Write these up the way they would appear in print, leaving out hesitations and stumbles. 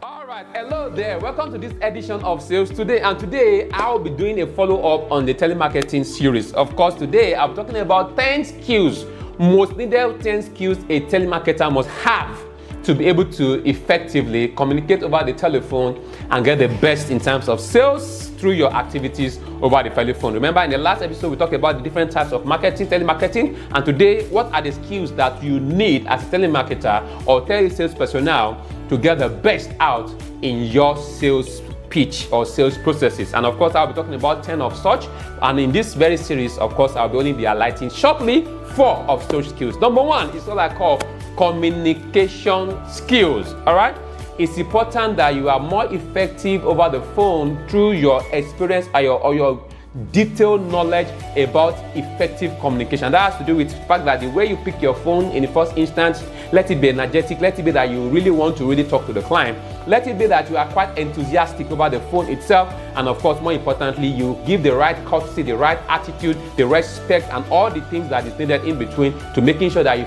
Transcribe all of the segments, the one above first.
All right, hello there. Welcome to this edition of Sales Today. And today I'll be doing a follow-up on the telemarketing series. Of course, today I'm talking about 10 skills, most needed 10 skills a telemarketer must have to be able to effectively communicate over the telephone and get the best in terms of sales through your activities over the telephone. Remember, in the last episode, we talked about the different types of marketing, telemarketing, and today, what are the skills that you need as a telemarketer or telesales personnel to get the best out in your sales pitch or sales processes. And of course, I'll be talking about 10 of such. And in this very series, of course, I'll only be highlighting shortly 4 of such skills. Number 1 is what I call communication skills. All right, it's important that you are more effective over the phone through your experience or your detailed knowledge about effective communication. That has to do with the fact that the way you pick your phone in the first instance, let it be energetic, let it be that you really want to really talk to the client, let it be that you are quite enthusiastic over the phone itself, and of course, more importantly, you give the right courtesy, the right attitude, the respect, and all the things that is needed in between to making sure that you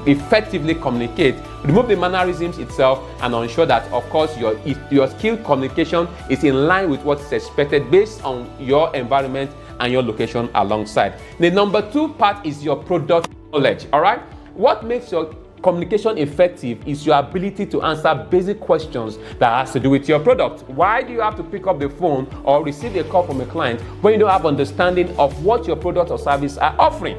effectively communicate. Remove the mannerisms itself and ensure that, of course, your skilled communication is in line with what is expected based on your environment and your location alongside. The number 2 part is your product knowledge. All right, what makes your communication effective is your ability to answer basic questions that has to do with your product. Why do you have to pick up the phone or receive a call from a client when you don't have understanding of what your product or service are offering?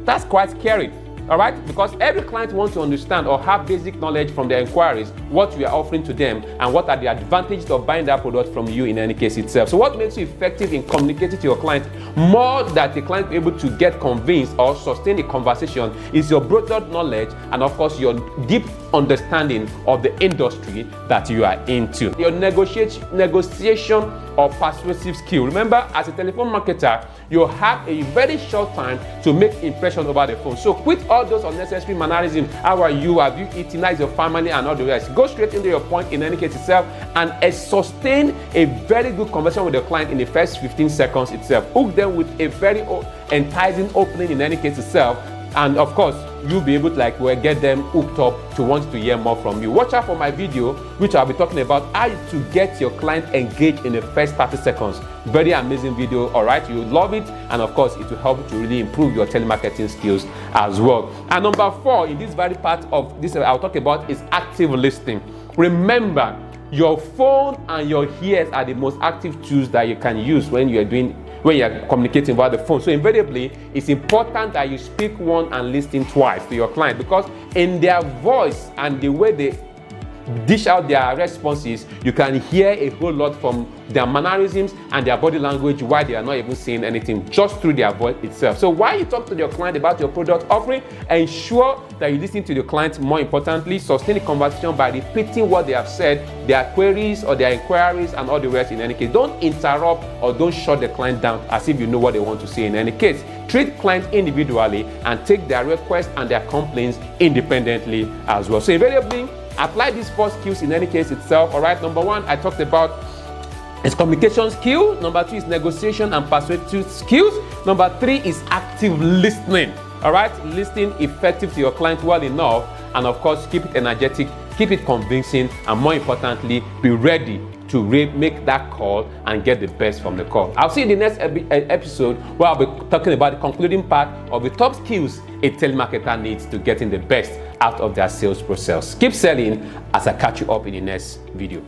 That's quite scary. All right, because every client wants to understand or have basic knowledge from their inquiries, what you are offering to them and what are the advantages of buying that product from you in any case itself. So what makes you effective in communicating to your client more that the client is able to get convinced or sustain the conversation is your broader knowledge and of course your deep understanding of the industry that you are into. Your negotiation or persuasive skill. Remember, as a telephone marketer, you have a very short time to make impression over the phone. So quit all those unnecessary mannerisms. How are you? Have you eaten? How's your family? And all the rest. Go straight into your point in any case itself and sustain a very good conversation with the client in the first 15 seconds itself. Hook them with a very enticing opening in any case itself. And of course, you'll be able to get them hooked up to want to hear more from you. Watch out for my video, which I'll be talking about how to get your client engaged in the first 30 seconds. Very amazing video, all right? You'll love it. And of course, it will help to really improve your telemarketing skills as well. And number 4, in this very part of this I'll talk about is active listening. Remember, your phone and your ears are the most active tools that you can use when you're communicating via the phone. So invariably, it's important that you speak one and listen twice to your client, because in their voice and the way they dish out their responses, you can hear a whole lot from their mannerisms and their body language while they are not even saying anything, just through their voice itself. So while you talk to your client about your product offering, ensure that you listen to the client. More importantly, sustain the conversation by repeating what they have said, their queries or their inquiries and all the rest in any case. Don't interrupt or don't shut the client down as if you know what they want to say in any case. Treat clients individually and take their requests and their complaints independently as well. So invariably, apply these 4 skills in any case itself. All right, number 1 I talked about is communication skill. Number 2 is negotiation and persuasive skills. Number 3 is active listening. All right, listening effective to your client well enough, and of course keep it energetic, keep it convincing, and more importantly, be ready to make that call and get the best from the call. I'll see you in the next episode where I'll be talking about the concluding part of the top skills a telemarketer needs to getting the best out of their sales process. Keep selling as I catch you up in the next video.